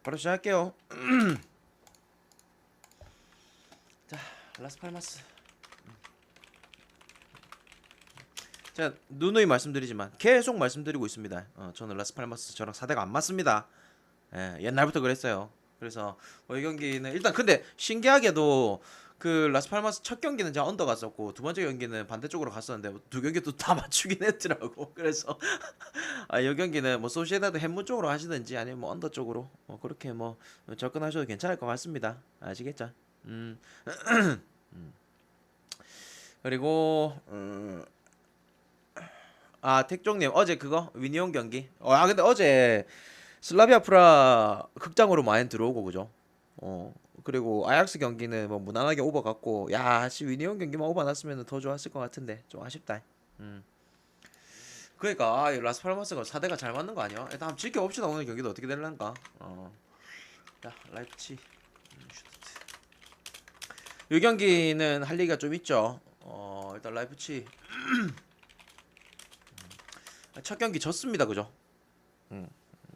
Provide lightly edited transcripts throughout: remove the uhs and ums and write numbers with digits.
바로 시작할게요. 자, 라스팔마스. 제가 누누이 말씀드리지만 계속 말씀드리고 있습니다. 저는 라스팔마스 저랑 사대가 안 맞습니다. 예, 옛날부터 그랬어요. 그래서 이 경기는 일단 근데 신기하게도 그 라스팔마스 첫 경기는 제가 언더 갔었고 두 번째 경기는 반대쪽으로 갔었는데 두 경기 또 다 맞추긴 했더라고. 그래서 이 경기는 뭐 소시에다드 햄문 쪽으로 하시든지 아니면 뭐 언더 쪽으로 그렇게 뭐 접근하셔도 괜찮을 것 같습니다. 아시겠죠? 음. 그리고 택종님 어제 그거 위니온 경기. 근데 어제 슬라비아 프라 극장으로 많이 들어오고 그죠? 그리고 아약스 경기는 뭐 무난하게 오버 갔고 위니온 경기만 오버 났으면 더 좋았을 것 같은데 좀 아쉽다. 음. 그러니까 이 라스팔마스가 4대가 잘 맞는 거 아니야? 일단 한번 지켜봅시다. 오늘 경기도 어떻게 될란가. 자, 라이프치 슈트트. 이 경기는 할 얘기가 좀 있죠. 일단 라이프치 첫 경기 졌습니다. 그죠? 음.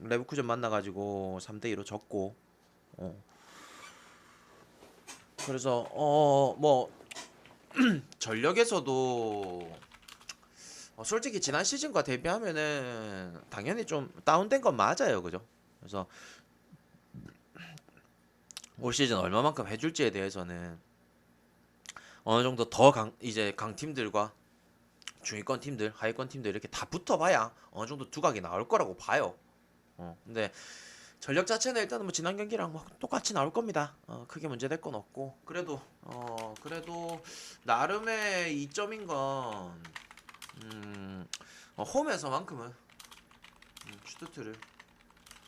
레브쿠젠 만나가지고 3대2로 졌고 그래서 뭐 전력에서도 솔직히 지난 시즌과 대비하면은 당연히 좀 다운된 건 맞아요. 그죠? 그래서 올 시즌 얼마만큼 해줄지에 대해서는 어느 정도 더 이제 강팀들과 중위권 팀들, 하위권 팀들 이렇게 다 붙어봐야 어느 정도 두각이 나올 거라고 봐요. 근데 전력 자체는 일단은 뭐 지난 경기랑 뭐 똑같이 나올 겁니다. 크게 문제될 건 없고 그래도 나름의 이점인 건 홈에서만큼은 슈트트를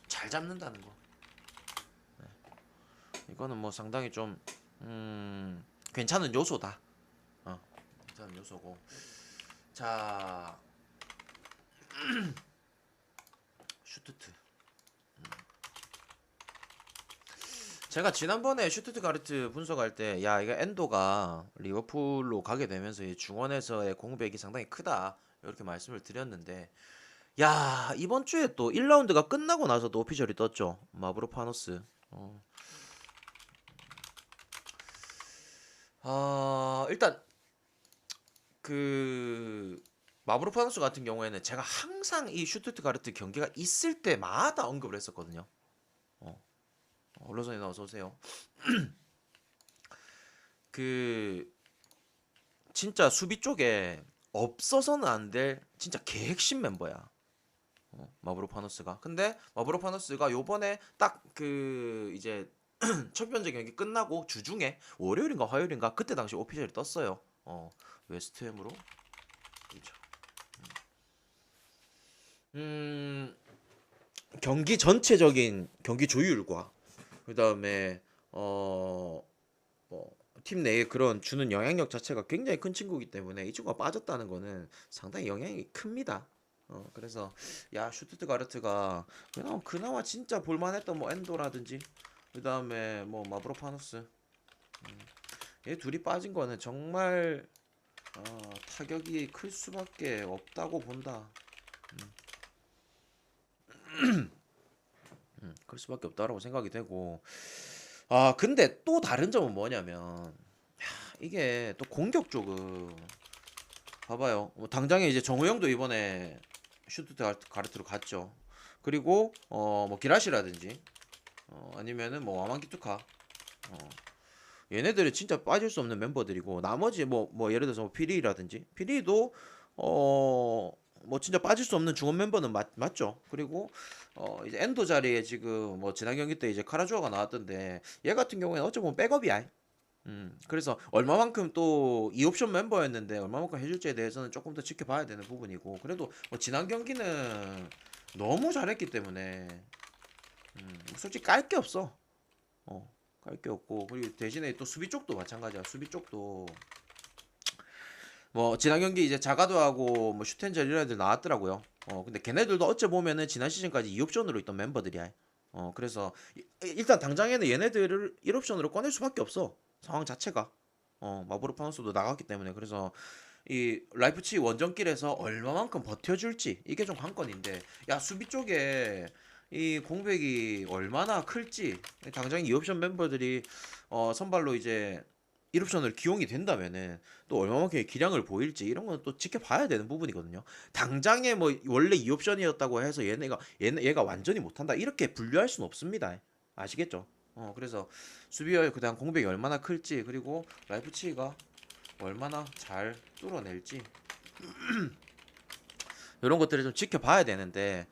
잘 잡는다는 거. 네. 이거는 뭐 상당히 좀 괜찮은 요소다. 괜찮은 요소고. 자, 슈트트. 제가 지난번에 슈투트가르트 분석할 때 이게 엔도가 리버풀로 가게 되면서 이 중원에서의 공백이 상당히 크다 이렇게 말씀을 드렸는데 이번 주에 또 1라운드가 끝나고 나서도 오피셜이 떴죠. 마브로파노스. 일단 그 마브로파노스 같은 경우에는 제가 항상 이 슈투트가르트 경기가 있을 때마다 언급을 했었거든요. 언론선에 나와서 오세요. 그 진짜 수비 쪽에 없어서는 안 될 진짜 개핵심 멤버야. 마브로파노스가. 근데 마브로파노스가 요번에 딱 그 이제 첫 번째 경기 끝나고 주중에 월요일인가 화요일인가 그때 당시 오피셜이 떴어요. 웨스트햄으로. 그렇죠. 음, 경기 전체적인 경기 조율과 그다음에 팀 내에 그런 주는 영향력 자체가 굉장히 큰 친구이기 때문에 이 친구가 빠졌다는 거는 상당히 영향이 큽니다. 그래서 슈투트가르트가 그나마 진짜 볼만했던 뭐 엔도라든지 그다음에 뭐 마브로파노스 얘 둘이 빠진 거는 정말 타격이 클 수밖에 없다고 본다. 클 수밖에 없다라고 생각이 되고 근데 또 다른 점은 뭐냐면 이게 또 공격 쪽은 봐봐요. 뭐 당장에 이제 정우영도 이번에 슈투트가르트로 갔죠. 그리고 뭐 기라시라든지 아니면은 뭐 와만기투카 얘네들이 진짜 빠질 수 없는 멤버들이고 나머지 뭐 예를 들어서 뭐 피리라든지 피리도 뭐 진짜 빠질 수 없는 중원 멤버는 맞죠. 그리고 이제 엔도 자리에 지금 뭐 지난 경기 때 이제 카라주아가 나왔던데 얘 같은 경우에는 어찌 보면 백업이야. 그래서 얼마만큼 또 이 옵션 멤버였는데 얼마만큼 해줄지에 대해서는 조금 더 지켜봐야 되는 부분이고 그래도 뭐 지난 경기는 너무 잘했기 때문에 솔직히 깔 게 없어. 깔 게 없고 그리고 대신에 또 수비 쪽도 마찬가지야. 수비 쪽도 뭐 지난 경기 이제 자가도하고 뭐 슈텐젤 이런 애들 나왔더라고요. 근데 걔네들도 어째 보면은 지난 시즌까지 2옵션으로 있던 멤버들이야. 그래서 일단 당장에는 얘네들을 1옵션으로 꺼낼 수밖에 없어. 상황 자체가. 마브로파노스도 나갔기 때문에 그래서 이 라이프치히 원정길에서 얼마만큼 버텨줄지 이게 좀 관건인데 수비 쪽에 이 공백이 얼마나 클지 당장 2옵션 멤버들이 선발로 이제 1옵션을 기용이 된다면은 또 얼마만큼의 기량을 보일지 이런 건 또 지켜봐야 되는 부분이거든요. 당장에 뭐 원래 2옵션이었다고 해서 얘가 완전히 못한다 이렇게 분류할 수는 없습니다. 아시겠죠? 그래서 수비열 그다음 공백이 얼마나 클지 그리고 라이프치히가 얼마나 잘 뚫어낼지 이런 것들을 좀 지켜봐야 되는데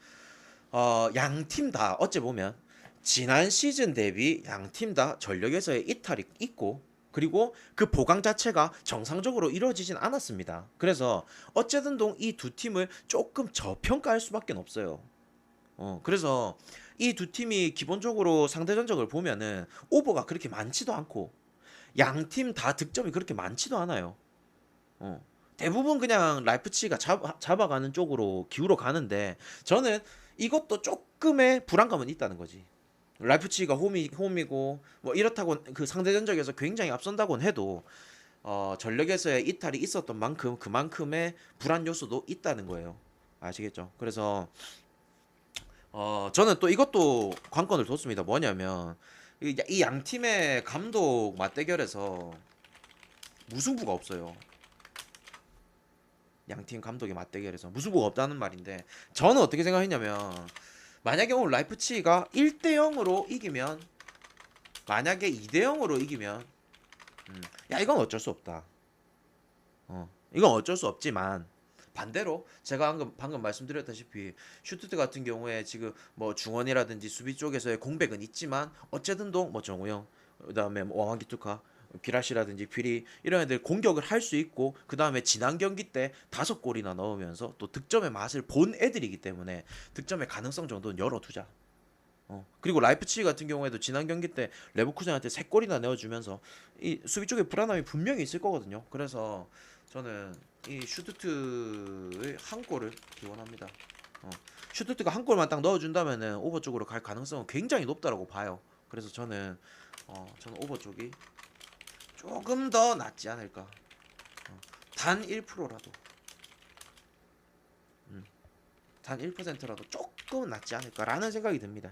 양 팀 다 어째 보면 지난 시즌 대비 양 팀 다 전력에서의 이탈이 있고 그리고 그 보강 자체가 정상적으로 이루어지진 않았습니다. 그래서 어쨌든 이 두 팀을 조금 저평가할 수밖에 없어요. 그래서 이 두 팀이 기본적으로 상대 전적을 보면은 오버가 그렇게 많지도 않고 양 팀 다 득점이 그렇게 많지도 않아요. 어. 대부분 그냥 라이프치히가 잡아가는 쪽으로 기울어 가는데 저는 이것도 조금의 불안감은 있다는 거지. 라이프치히가 홈이고 뭐 이렇다고 그 상대 전적에서 굉장히 앞선다고는 해도 전력에서의 이탈이 있었던 만큼 그만큼의 불안 요소도 있다는 거예요. 아시겠죠? 그래서 저는 또 이것도 관건을 뒀습니다. 뭐냐면 이 양 팀의 감독 맞대결에서 무승부가 없어요. 양팀 감독의 맞대결에서 무승부가 없다는 말인데 저는 어떻게 생각했냐면 만약에 오늘 라이프치히가 1대 0으로 이기면 만약에 2대 0으로 이기면 야 이건 어쩔 수 없다. 이건 어쩔 수 없지만 반대로 제가 방금 말씀드렸다시피 슈투트 같은 경우에 지금 뭐 중원이라든지 수비 쪽에서의 공백은 있지만 어쨌든 뭐 정우영 그다음에 뭐 왕기투카 기라시라든지 피리 이런 애들 공격을 할 수 있고 그 다음에 지난 경기 때 5골이나 넣으면서 또 득점의 맛을 본 애들이기 때문에 득점의 가능성 정도는 열어두자. 그리고 라이프치히 같은 경우에도 지난 경기 때 레버쿠젠한테 3골이나 내어주면서 이 수비 쪽에 불안함이 분명히 있을 거거든요. 그래서 저는 이 슈투트의 한 골을 기원합니다. 슈투트가 한 골만 딱 넣어준다면은 오버 쪽으로 갈 가능성은 굉장히 높다라고 봐요. 그래서 저는 오버 쪽이 조금 더 낫지 않을까. 단 1%라도, 단 1%라도 조금 낫지 않을까라는 생각이 듭니다.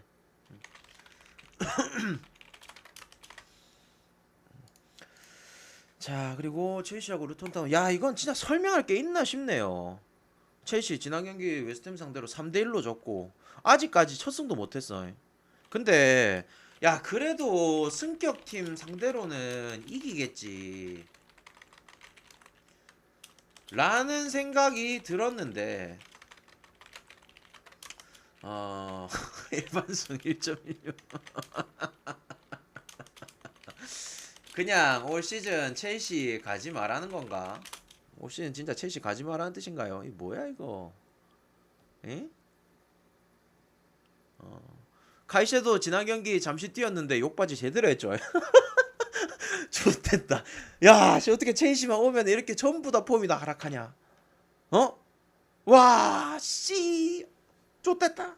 자, 그리고 첼시하고 루톤타운. 야, 이건 진짜 설명할 게 있나 싶네요. 첼시 지난 경기 웨스트햄 상대로 3대 1로 졌고 아직까지 첫 승도 못 했어. 근데 야, 그래도 승격팀 상대로는 이기겠지. 라는 생각이 들었는데 일반승 1.16 그냥 올 시즌 첼시 가지 말라는 건가? 올 시즌 진짜 첼시 가지 말라는 뜻인가요? 이 뭐야 이거? 에? 카이세도 지난 경기 잠시 뛰었는데 욕바지 제대로 했죠. 좋됐다. 야, 씨 어떻게 첼시만 오면 이렇게 전부 다 폼이 다 하락하냐? 어? 와, 씨, 좋됐다.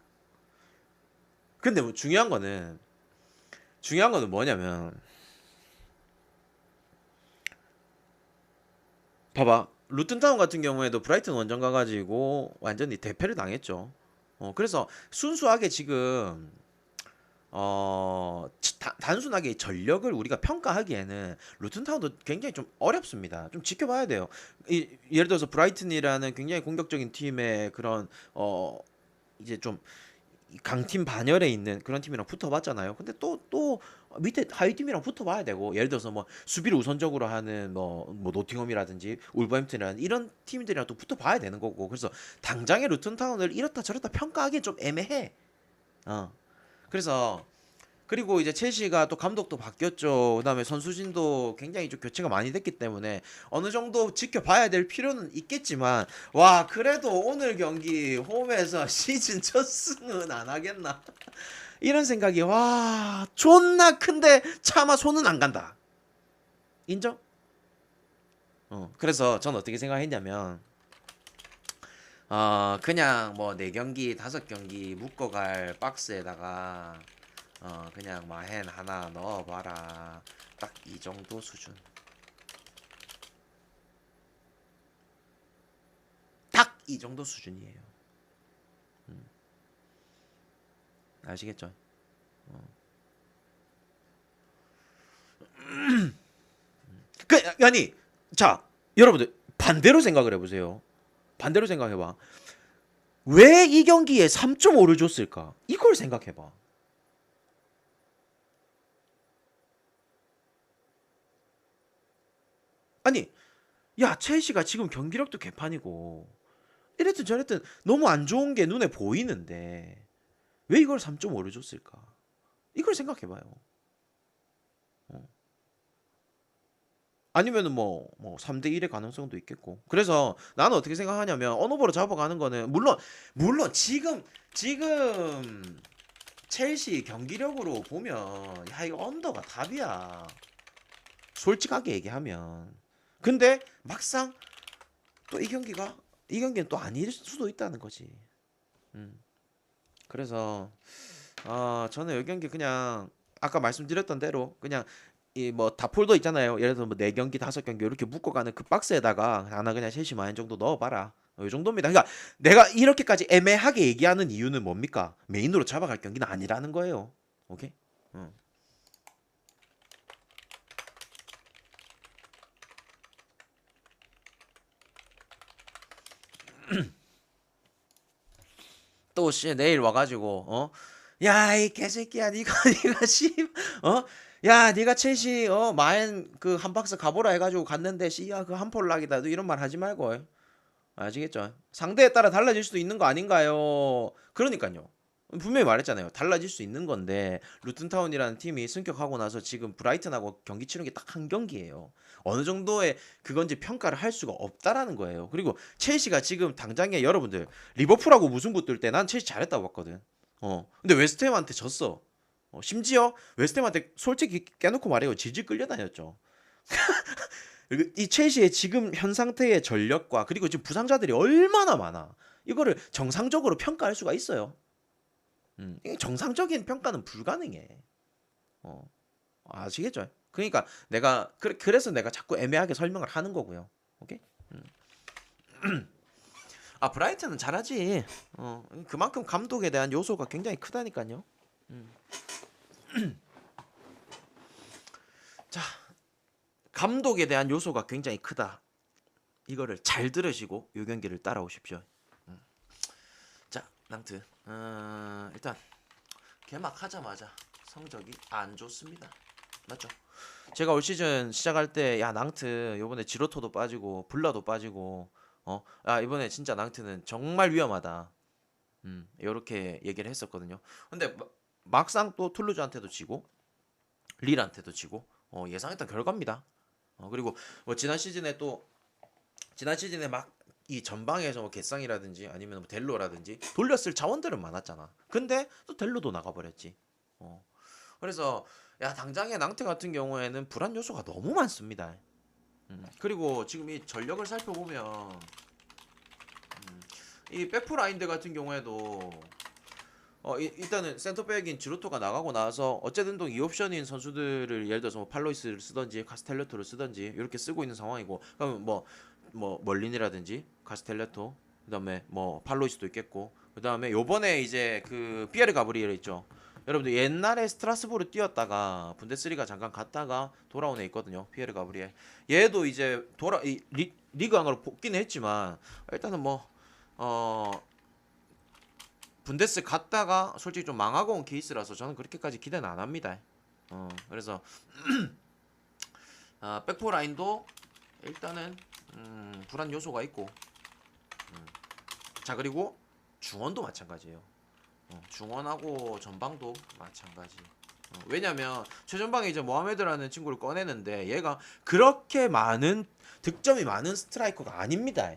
근데 뭐 중요한 거는 뭐냐면 봐봐. 루튼타운 같은 경우에도 브라이튼 원정 가가지고 완전히 대패를 당했죠. 그래서 순수하게 지금 단순하게 전력을 우리가 평가하기에는 루튼타운도 굉장히 좀 어렵습니다. 좀 지켜봐야 돼요. 예를 들어서 브라이튼이라는 굉장히 공격적인 팀의 그런 이제 좀 강팀 반열에 있는 그런 팀이랑 붙어봤잖아요. 근데 또 밑에 하위 팀이랑 붙어봐야 되고 예를 들어서 뭐 수비를 우선적으로 하는 뭐 노팅엄이라든지 울버햄튼이라든지 이런 팀들이랑 또 붙어봐야 되는 거고 그래서 당장의 루튼타운을 이렇다 저렇다 평가하기엔 좀 애매해. 어. 그래서 그리고 이제 첼시가 또 감독도 바뀌었죠. 그다음에 선수진도 굉장히 좀 교체가 많이 됐기 때문에 어느 정도 지켜봐야 될 필요는 있겠지만 와 그래도 오늘 경기 홈에서 시즌 첫 승은 안 하겠나 이런 생각이 와 존나 큰데 차마 손은 안 간다. 인정? 그래서 전 어떻게 생각했냐면 그냥 뭐 4경기 5경기 묶어갈 박스에다가 그냥 마헨 하나 넣어봐라. 딱 이 정도 수준. 딱 이 정도 수준이에요. 아시겠죠? 그 아니 자 여러분들 반대로 생각을 해보세요. 반대로 생각해봐. 왜 이 경기에 3.5를 줬을까? 이걸 생각해봐. 아니 야 첼시가 지금 경기력도 개판이고 이랬든 저랬든 너무 안 좋은 게 눈에 보이는데 왜 이걸 3.5를 줬을까? 이걸 생각해봐요. 어. 아니면은 뭐 3대 1의 가능성도 있겠고. 그래서 나는 어떻게 생각하냐면 언어버로 잡아가는 거는 물론 지금 첼시 경기력으로 보면 야 이거 언더가 답이야. 솔직하게 얘기하면. 근데 막상 또 이 경기는 또 아닐 수도 있다는 거지. 음. 그래서 저는 이 경기 그냥 아까 말씀드렸던 대로 그냥 이 뭐 다폴더 있잖아요. 예를 들어서 뭐 4경기 5경기 이렇게 묶어가는 그 박스에다가 하나 그냥 첼시 마인 정도 넣어봐라. 이 정도입니다. 그러니까 내가 이렇게까지 애매하게 얘기하는 이유는 뭡니까? 메인으로 잡아갈 경기는 아니라는 거예요. 오케이? 어. 또 내일 와가지고 야 이 개새끼야 니가 니가 야 니가 첼시 마엔 그 한 박스 가보라 해가지고 갔는데 씨야 그 한 폴락이다 너 이런 말 하지 말고 아시겠죠? 상대에 따라 달라질 수도 있는 거 아닌가요? 그러니까요. 분명히 말했잖아요. 달라질 수 있는 건데 루튼타운이라는 팀이 승격하고 나서 지금 브라이튼하고 경기 치른 게 딱 한 경기예요. 어느 정도의 그건지 평가를 할 수가 없다라는 거예요. 그리고 첼시가 지금 당장에 여러분들 리버풀하고 무승부 뜰 때 난 첼시 잘했다고 봤거든. 근데 웨스트햄한테 졌어. 심지어 웨스트햄한테 솔직히 깨놓고 말해요. 질질 끌려다녔죠. 이 첼시의 지금 현 상태의 전력과 그리고 지금 부상자들이 얼마나 많아. 이거를 정상적으로 평가할 수가 있어요. 이게 정상적인 평가는 불가능해. 어, 아시겠죠? 그러니까 그래서 내가 자꾸 애매하게 설명을 하는 거고요. 오케이? 아 브라이튼은 잘하지. 그만큼 감독에 대한 요소가 굉장히 크다니까요. 자, 감독에 대한 요소가 굉장히 크다. 이거를 잘 들으시고 요 경기를 따라오십시오. 자, 낭트. 일단 개막하자마자 성적이 안 좋습니다. 맞죠? 제가 올 시즌 시작할 때 야 낭트 요번에 지로토도 빠지고 블라도 빠지고 이번에 진짜 낭트는 정말 위험하다. 요렇게 얘기를 했었거든요. 근데 막상 또 툴루즈한테도 지고 릴한테도 지고 예상했던 결과입니다. 그리고 뭐 지난 시즌에 막 이 전방에서 뭐 개쌍이라든지 아니면 뭐 델로라든지 돌렸을 자원들은 많았잖아. 근데 또 델로도 나가버렸지. 어. 그래서 야 당장의 낭트 같은 경우에는 불안 요소가 너무 많습니다. 그리고 지금 이 전력을 살펴보면 이 백프 라인들 같은 경우에도 일단은 센터백인 지루토가 나가고 나서 어쨌든 이 옵션인 선수들을 예를 들어서 뭐 팔로이스를 쓰던지 카스텔레토를 쓰던지 이렇게 쓰고 있는 상황이고 그러면 뭐 멀린이라든지 카스텔레토 그다음에 뭐 팔로이스도 있겠고 그다음에 요번에 이제 그 피에르 가브리엘 있죠. 여러분들 옛날에 스트라스부르 뛰었다가 분데스리가 잠깐 갔다가 돌아온 애 있거든요. 피에르 가브리엘. 얘도 이제 리그 안으로 복귀는 했지만 일단은 분데스 갔다가 솔직히 좀 망하고 온 케이스라서 저는 그렇게까지 기대는 안 합니다. 그래서 백포 라인도 일단은 불안 요소가 있고 자 그리고 중원도 마찬가지예요. 중원하고 전방도 마찬가지. 왜냐면 최전방에 이제 모하메드라는 친구를 꺼내는데 얘가 그렇게 많은 득점이 많은 스트라이커가 아닙니다.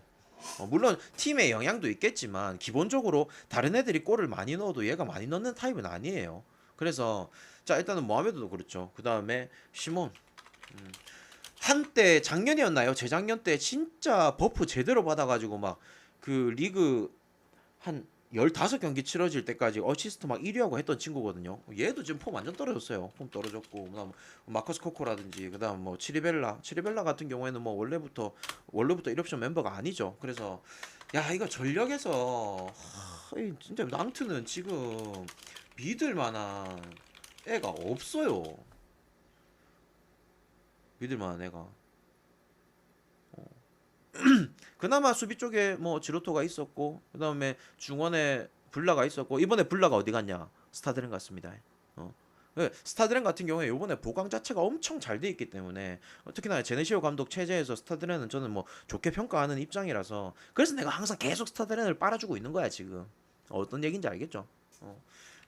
물론 팀의 영향도 있겠지만 기본적으로 다른 애들이 골을 많이 넣어도 얘가 많이 넣는 타입은 아니에요. 그래서 자 일단은 모하메드도 그렇죠. 그 다음에 시몬 한때 작년이었나요? 재작년 때 진짜 버프 제대로 받아가지고 막 그 리그 한 15경기 치러질 때까지 어시스트 막 1위하고 했던 친구거든요. 얘도 지금 폼 완전 떨어졌어요. 폼 떨어졌고 그다음 마커스 코코라든지 그다음 뭐 치리벨라 같은 경우에는 뭐 원래부터 1옵션 멤버가 아니죠. 그래서 야 이거 전력에서 진짜 낭트는 지금 믿을 만한 애가 없어요. 믿을 만한 애가. 그나마 수비 쪽에 뭐 지로토가 있었고, 그다음에 중원에 블라가 있었고, 이번에 블라가 어디 갔냐? 스타드렌 갔습니다. 어. 네, 스타드렌 같은 경우에 이번에 보강 자체가 엄청 잘 돼 있기 때문에 특히나 제네시오 감독 체제에서 스타드렌은 저는 뭐 좋게 평가하는 입장이라서, 그래서 내가 항상 계속 스타드렌을 빨아주고 있는 거야 지금. 어떤 얘기인지 알겠죠?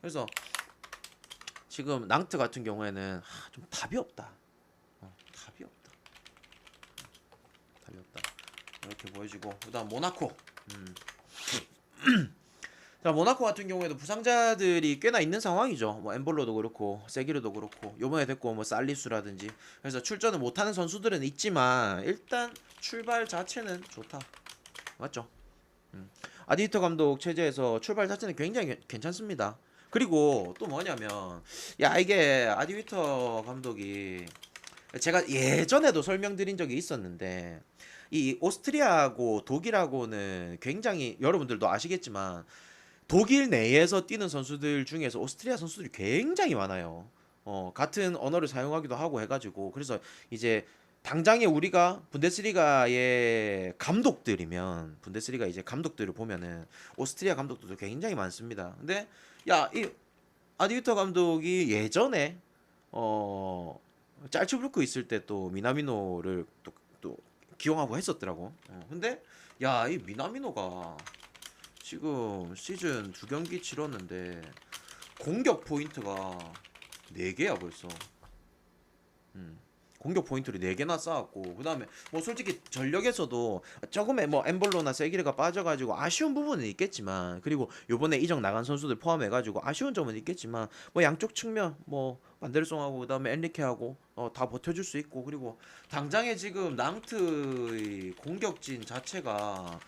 그래서 지금 낭트 같은 경우에는 좀 답이 없다. 답이 없다. 답이 없다. 이렇게 보여지고, 그다음 모나코. 자, 모나코 같은 경우에도 부상자들이 꽤나 있는 상황이죠. 뭐 엠볼로도 그렇고 세기르도 그렇고 요번에 됐고 뭐 살리수라든지. 그래서 출전을 못하는 선수들은 있지만 일단 출발 자체는 좋다. 맞죠? 아디히터 감독 체제에서 출발 자체는 굉장히 괜찮습니다. 그리고 또 뭐냐면, 야, 이게 아디히터 감독이 제가 예전에도 설명드린 적이 있었는데, 이 오스트리아하고 독일하고는 굉장히 여러분들도 아시겠지만 독일 내에서 뛰는 선수들 중에서 오스트리아 선수들이 굉장히 많아요. 같은 언어를 사용하기도 하고 해가지고, 그래서 이제 당장에 우리가 분데스리가의 감독들이면, 분데스리가 이제 감독들을 보면은 오스트리아 감독들도 굉장히 많습니다. 근데 야, 이 아디유터 감독이 예전에 짤츠부르크 있을 때 또 미나미노를 또 기용하고 했었더라고. 근데 야, 이 미나미노가 지금 시즌 2경기 치렀는데 공격 포인트가 4개야 벌써. 공격 포인트를 4개나 쌓았고, 그 다음에 뭐 솔직히 전력에서도 조금의 뭐 엠볼로나 세기르가 빠져가지고 아쉬운 부분은 있겠지만, 그리고 요번에 이적 나간 선수들 포함해가지고 아쉬운 점은 있겠지만, 뭐 양쪽 측면 뭐 반데르송하고 그 다음에 엔리케하고 다 버텨줄 수 있고, 그리고 당장에 지금 낭트의 공격진 자체가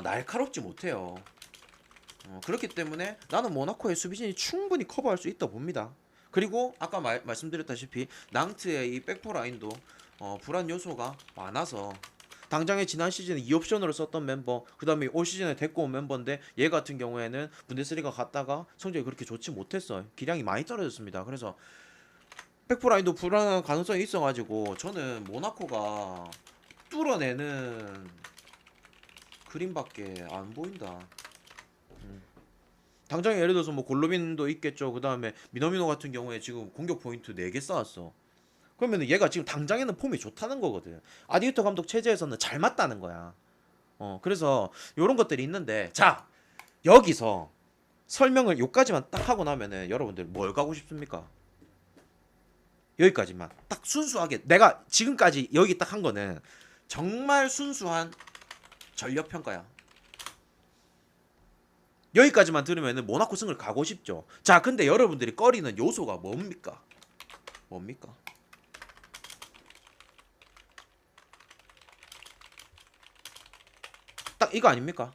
날카롭지 못해요. 그렇기 때문에 나는 모나코의 수비진이 충분히 커버할 수 있다 봅니다. 그리고 아까 말씀드렸다시피 낭트의 이 백포 라인도 불안 요소가 많아서, 당장에 지난 시즌에 2옵션으로 썼던 멤버, 그 다음에 올 시즌에 데리고 온 멤버인데 얘 같은 경우에는 분데스리가 갔다가 성적이 그렇게 좋지 못했어요. 기량이 많이 떨어졌습니다. 그래서 백포 라인도 불안한 가능성이 있어가지고 저는 모나코가 뚫어내는 그림밖에 안 보인다. 당장에 예를 들어서 뭐 골로빈도 있겠죠. 그 다음에 미노미노 같은 경우에 지금 공격 포인트 4개 쌓았어. 그러면 얘가 지금 당장에는 폼이 좋다는 거거든. 아디유터 감독 체제에서는 잘 맞다는 거야. 그래서 요런 것들이 있는데, 자, 여기서 설명을 요까지만 딱 하고 나면은 여러분들 뭘 가고 싶습니까? 여기까지만 딱 순수하게, 내가 지금까지 여기 딱 한 거는 정말 순수한 전력 평가야. 여기까지만 들으면은 모나코 승을 가고 싶죠. 자, 근데 여러분들이 꺼리는 요소가 뭡니까? 뭡니까? 딱 이거 아닙니까?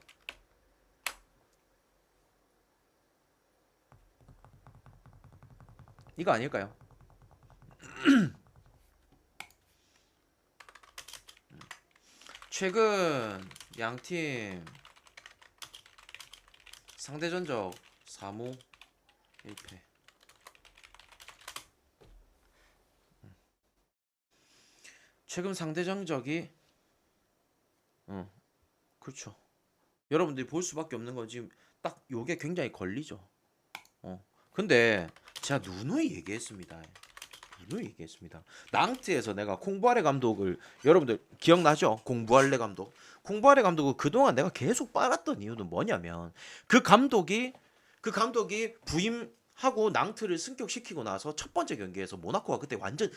이거 아닐까요? 최근 양팀 상대 전적 3무 1패. 최근 상대 전적이 그렇죠. 여러분들이 볼 수밖에 없는 건 지금 딱 요게 굉장히 걸리죠. 근데 제가 누누이 얘기했습니다. 누누이 얘기했습니다. 낭트에서 내가 콩부아레 감독을, 여러분들 기억나죠? 공부할레 감독. 콩부아레 감독을 그동안 내가 계속 빨았던 이유는 뭐냐면, 그 감독이 부임하고 낭트를 승격시키고 나서 첫 번째 경기에서 모나코가 그때 완전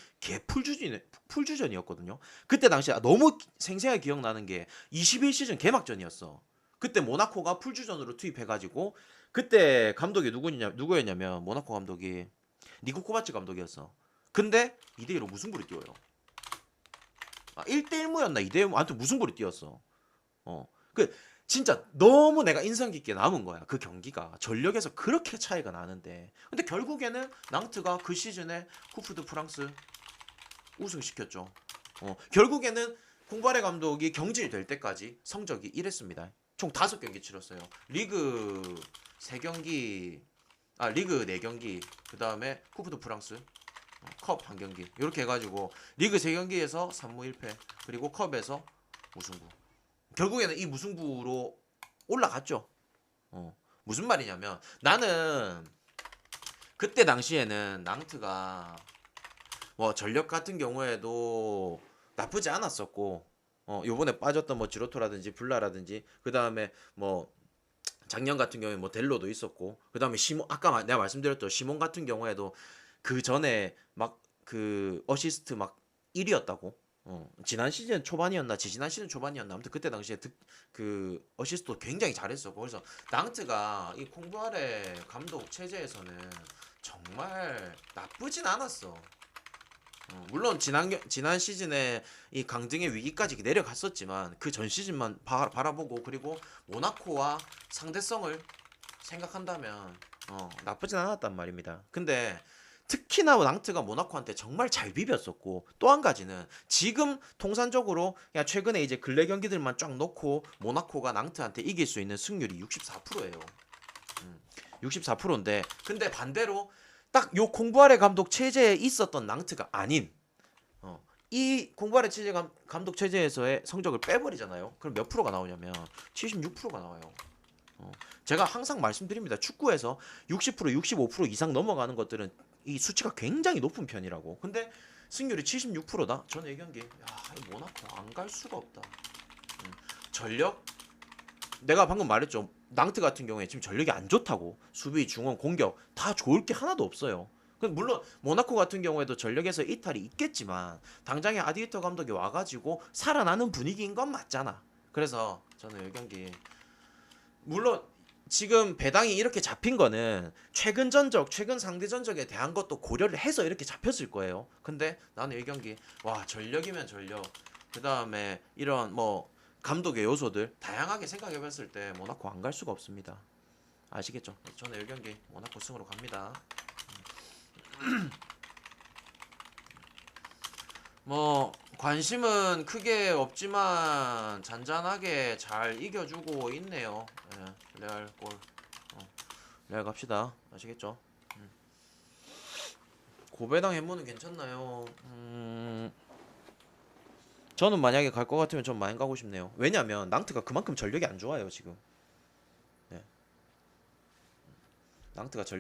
풀주전이었거든요. 그때 당시에 너무 생생하게 기억나는 게 21시즌 개막전이었어. 그때 모나코가 풀주전으로 투입해가지고, 그때 감독이 누구였냐면 모나코 감독이 니코 코바츠 감독이었어. 근데 2대1로 무승부를 띄워요. 1대1무였나 2대1무, 아무튼 무승부를 띄웠어. 그 진짜 너무 내가 인상 깊게 남은 거야. 그 경기가 전력에서 그렇게 차이가 나는데, 근데 결국에는 낭트가 그 시즌에 쿠프 드 프랑스 우승시켰죠. 결국에는 콩바레 감독이 경질될 때까지 성적이 이랬습니다. 총 5경기 치렀어요. 리그 3경기, 리그 4경기, 그 다음에 쿠프 드 프랑스 컵 1경기 이렇게 해가지고 리그 3경기에서 3무 1패 그리고 컵에서 무승부. 결국에는 이 무승부로 올라갔죠. 무슨 말이냐면 나는 그때 당시에는 낭트가 뭐 전력 같은 경우에도 나쁘지 않았었고 요번에 빠졌던 뭐 지로토라든지 블라라든지 그 다음에 뭐 작년 같은 경우에 뭐 델로도 있었고 그 다음에 시몬 아까 내가 말씀드렸던 시몬 같은 경우에도 그 전에 막 그 어시스트 막 1위였다고. 지난 시즌 초반이었나 지지난 시즌 초반이었나 아무튼 그때 당시에 그 어시스트도 굉장히 잘했었고 그래서 낭트가 이 콩부아레 감독 체제에서는 정말 나쁘진 않았어. 물론 지난 시즌에 이 강등의 위기까지 내려갔었지만 그 전 시즌만 바라보고 그리고 모나코와 상대성을 생각한다면 나쁘진 않았단 말입니다. 근데 특히나 낭트가 모나코한테 정말 잘 비볐었고 또 한 가지는 지금 통산적으로 그냥 최근에 이제 근래 경기들만 쫙 놓고 모나코가 낭트한테 이길 수 있는 승률이 64%예요. 64%인데 근데 반대로 딱 요 콩부아레 감독 체제에 있었던 낭트가 아닌 이 콩부아레 체제 감독 체제에서의 성적을 빼버리잖아요. 그럼 몇 프로가 나오냐면 76%가 나와요. 제가 항상 말씀드립니다. 축구에서 60%, 65% 이상 넘어가는 것들은 이 수치가 굉장히 높은 편이라고. 근데 승률이 76%다? 저는 이 경기 모나코 안 갈 수가 없다. 전력 내가 방금 말했죠. 낭트 같은 경우에 지금 전력이 안 좋다고. 수비, 중원, 공격 다 좋을 게 하나도 없어요. 물론 모나코 같은 경우에도 전력에서 이탈이 있겠지만 당장에 아디히터 감독이 와가지고 살아나는 분위기인 건 맞잖아. 그래서 저는 이 경기 물론 지금 배당이 이렇게 잡힌 거는 최근 전적, 최근 상대 전적에 대한 것도 고려를 해서 이렇게 잡혔을 거예요. 근데 나는 이 경기 전력이면 전력 그 다음에 이런 뭐 감독의 요소들 다양하게 생각해봤을 때 모나코 안 갈 수가 없습니다. 아시겠죠? 저는 이 경기 모나코 승으로 갑니다. 뭐 관심은 크게 없지만 잔잔하게 잘 이겨주고 있네요. 레알 골. 레알 갑시다. 아시겠죠? 고배당 해무는 괜찮나요? 저는 만약에 갈 것 같으면 좀 많이 가고 싶네요. 왜냐면 낭트가 그만큼 전력이 안 좋아요 지금. 네. 낭트가 전력